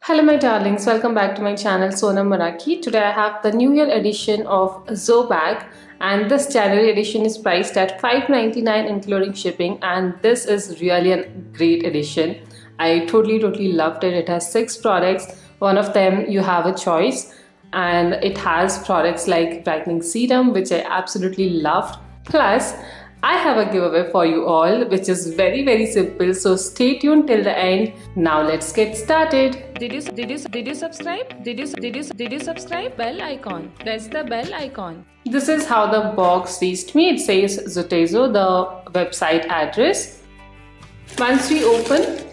Hello my darlings, welcome back to my channel SonaMeraki. Today I have the New Year edition of ZoBag, and this January edition is priced at $5.99 including shipping, and this is really a great edition. I totally loved it. It has 6 products. One of them you have a choice, and it has products like Brightening Serum, which I absolutely loved. Plus I have a giveaway for you all, which is very simple, so stay tuned till the end. Now let's get started. Did you subscribe? Did you subscribe? Bell icon. Press the bell icon. This is how the box reached me. It says ZoTezo, the website address. Once we open,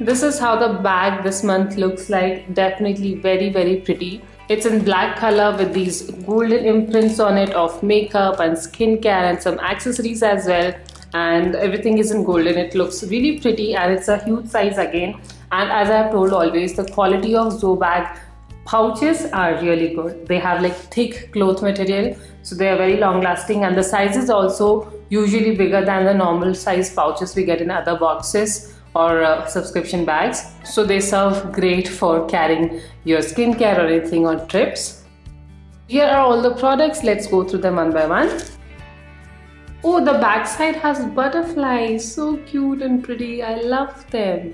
this is how the bag this month looks like. Definitely very pretty. It's in black color with these golden imprints on it of makeup and skincare and some accessories as well, and everything is in golden. It looks really pretty and it's a huge size again, and as I have told always, the quality of ZoBag pouches are really good. They have like thick cloth material, so they are very long lasting, and the size is also usually bigger than the normal size pouches we get in other boxes or subscription bags, so they serve great for carrying your skincare or anything on trips. Here are all the products. Let's go through them one by one. Oh, the back side has butterflies, so cute and pretty. I love them.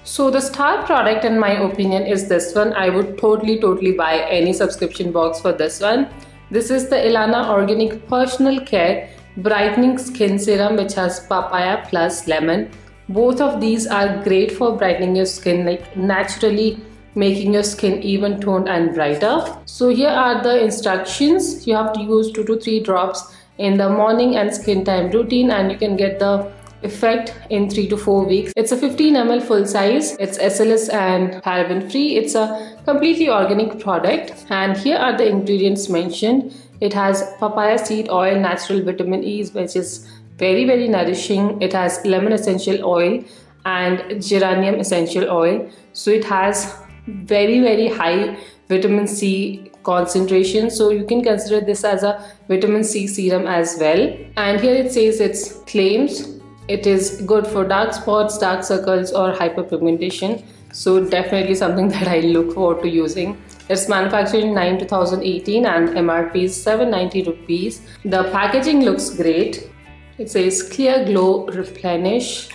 So the star product in my opinion is this one. I would totally buy any subscription box for this one. This is the Ilana Organic Personal Care Brightening Skin Serum, which has papaya plus lemon. Both of these are great for brightening your skin, like naturally making your skin even toned and brighter. So here are the instructions. You have to use 2 to 3 drops in the morning and skin time routine, and you can get the effect in 3 to 4 weeks. It's a 15 ml full size. It's SLS and paraben free. It's a completely organic product, and here are the ingredients mentioned. It has papaya seed oil, natural vitamin E, which is very nourishing. It has lemon essential oil and geranium essential oil, so it has very high vitamin C concentration, so you can consider this as a vitamin C serum as well. And here it says its claims. It is good for dark spots, dark circles or hyperpigmentation, so definitely something that I look forward to using. It's manufactured in 2018 and MRP is 790 rupees. The packaging looks great. It says clear glow replenish.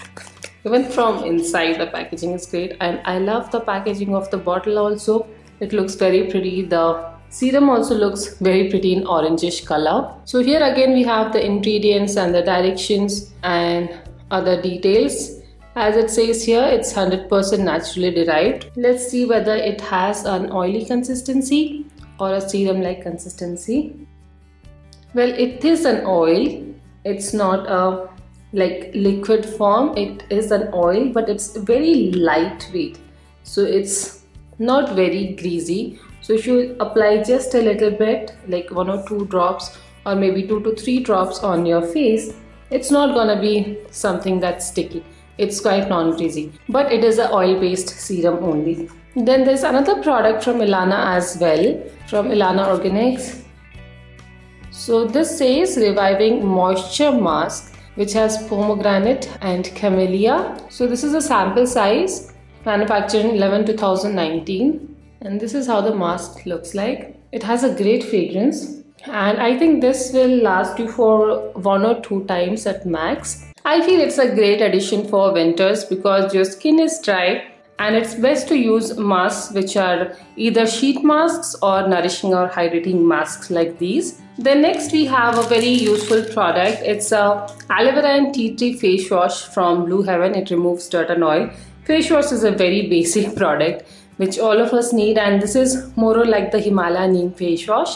Even from inside the packaging is great, and I love the packaging of the bottle also. It looks very pretty. The serum also looks very pretty in orangish color. So here again we have the ingredients and the directions and other details. As it says here, it's 100% naturally derived. Let's see whether it has an oily consistency or a serum like consistency. Well, it is an oil. It's not a like liquid form. It is an oil, but it's very lightweight, so it's not very greasy. So if you apply just a little bit, like 1 or 2 drops or maybe 2 to 3 drops on your face, it's not gonna be something that's sticky. It's quite non-greasy, but it is an oil-based serum only. Then there's another product from Ilana as well, from Ilana Organics. So this says reviving moisture mask, which has pomegranate and camellia. So this is a sample size, manufactured in 11/2019, and this is how the mask looks like. It has a great fragrance, and I think this will last you for 1 or 2 times at max. I feel it's a great addition for winters because your skin is dry, and it's best to use masks which are either sheet masks or nourishing or hydrating masks like these. Then next we have a very useful product. It's a aloe vera and tea tree face wash from Blue Heaven. It removes dirt and oil. Face wash is a very basic product which all of us need, and this is more or like the Himalaya neem face wash.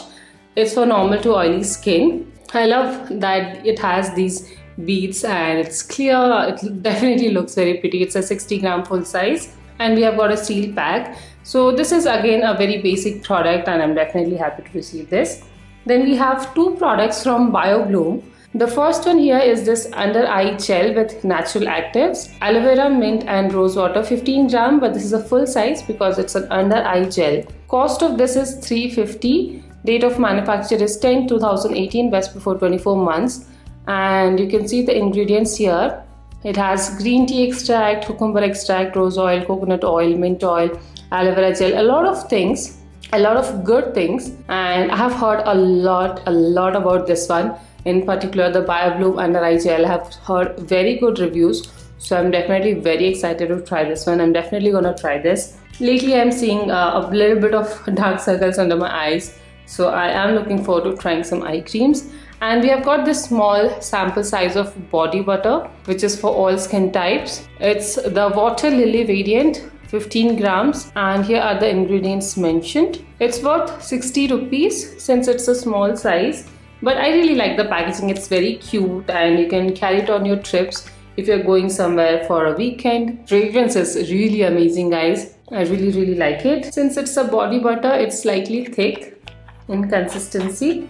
It's for normal to oily skin. I love that it has these beads and it's clear. It definitely looks very pretty. It's a 60-gram full size, and we have got a steel pack. So this is again a very basic product, and I'm definitely happy to receive this. Then we have 2 products from BioBloom. The first one here is this under eye gel with natural actives, aloe vera, mint and rose water, 15 gram, but this is a full size because it's an under eye gel. Cost of this is $350. Date of manufacture is 10/2018, best before 24 months. And you can see the ingredients here. It has green tea extract, cucumber extract, rose oil, coconut oil, mint oil, aloe vera gel, a lot of things, a lot of good things. And I have heard a lot about this one. In particular, the BioBloom Under Eye Gel, I have heard very good reviews. So I'm definitely very excited to try this one. I'm definitely gonna try this. Lately, I'm seeing a little bit of dark circles under my eyes. So I am looking forward to trying some eye creams. And we have got this small sample size of body butter, which is for all skin types. It's the Water Lily variant, 15 grams, and here are the ingredients mentioned. It's worth 60 rupees since it's a small size, but I really like the packaging. It's very cute and you can carry it on your trips if you're going somewhere for a weekend. Fragrance is really amazing, guys. I really like it. Since it's a body butter, it's slightly thick in consistency.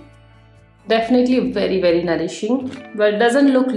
Definitely very nourishing, but it doesn't look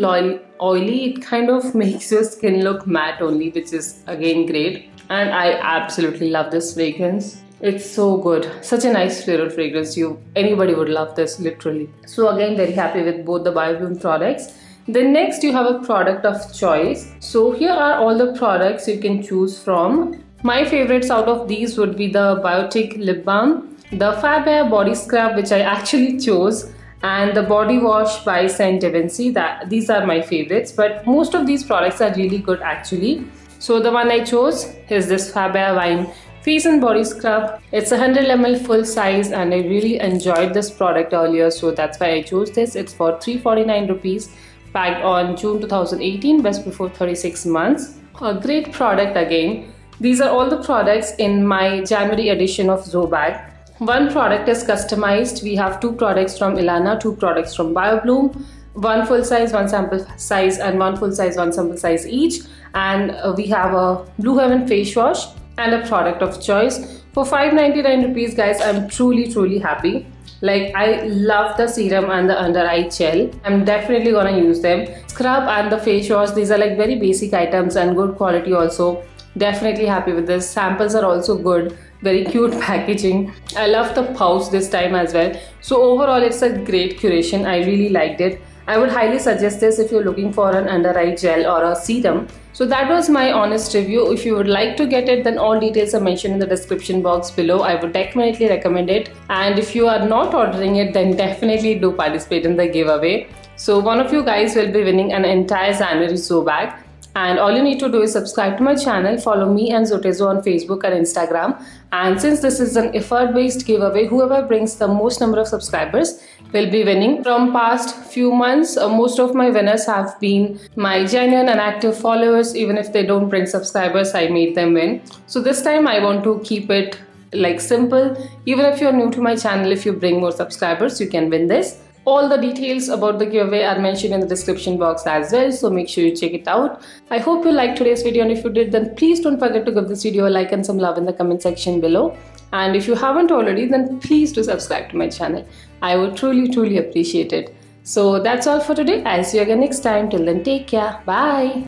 oily. It kind of makes your skin look matte only, which is again great. And I absolutely love this fragrance. It's so good. Such a nice floral fragrance. Anybody would love this, literally. So again, very happy with both the BioBloom products. Then next you have a product of choice. So here are all the products you can choose from. My favorites out of these would be the Biotic Lip Balm, the papaya body scrub, which I actually chose, and the body wash by Saint Devency. These are my favorites, but most of these products are really good actually. So the one I chose is this papaya wine face and body scrub. It's 100 ml full size and I really enjoyed this product earlier, so that's why I chose this. It's for 349 rupees, packed on June 2018, best before 36 months. A great product again. These are all the products in my January edition of ZoBag. One product is customized. We have 2 products from Ilana, 2 products from BioBloom, 1 full size, 1 sample size, and 1 full size, 1 sample size each. And we have a Blue Heaven face wash and a product of choice. For 599 rupees, guys, I'm truly happy. Like, I love the serum and the under eye gel. I'm definitely gonna use them. Scrub and the face wash, these are like very basic items and good quality also. Definitely happy with this. Samples are also good. Very cute packaging. I love the pouch this time as well. So overall, it's a great curation. I really liked it. I would highly suggest this if you're looking for an under eye gel or a serum. So that was my honest review. If you would like to get it, then all details are mentioned in the description box below. I would definitely recommend it. And if you are not ordering it, then definitely do participate in the giveaway. So one of you guys will be winning an entire January ZoBag. And all you need to do is subscribe to my channel, follow me and Zotezo on Facebook and Instagram. And since this is an effort-based giveaway, whoever brings the most number of subscribers will be winning. From past few months, most of my winners have been my genuine and active followers. Even if they don't bring subscribers, I made them win. So this time I want to keep it like simple. Even if you're new to my channel, if you bring more subscribers, you can win this. All the details about the giveaway are mentioned in the description box as well, so make sure you check it out. I hope you liked today's video, and if you did, then please don't forget to give this video a like and some love in the comment section below. And if you haven't already, then please do subscribe to my channel. I would truly appreciate it. So that's all for today. I'll see you again next time. Till then, take care. Bye.